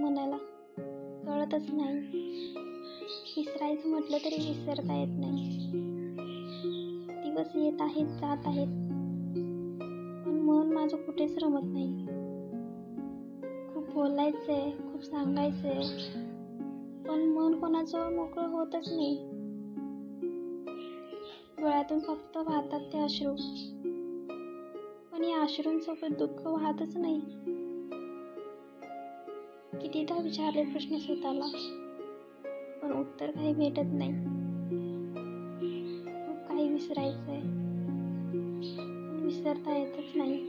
मनाला कळतच नाही. विसरायचं म्हटलं तरी विसरता येत नाही. दिवस येत आहेत, जात आहेत, पण मन माझं कुठेच रमत नाही. खूप बोलायचंय, खूप सांगायचंय, पण मन कोणाजवळ मोकळं होतच नाही. डोळ्यातून फक्त वाहतात ते अश्रू, पण या अश्रूंसोबत दुःख वाहतच नाही. कितीदा विचारले प्रश्न स्वतःला, पण उत्तर काही भेटत नाही. खूप काही विसरायचंय, पण विसरता येतच नाही.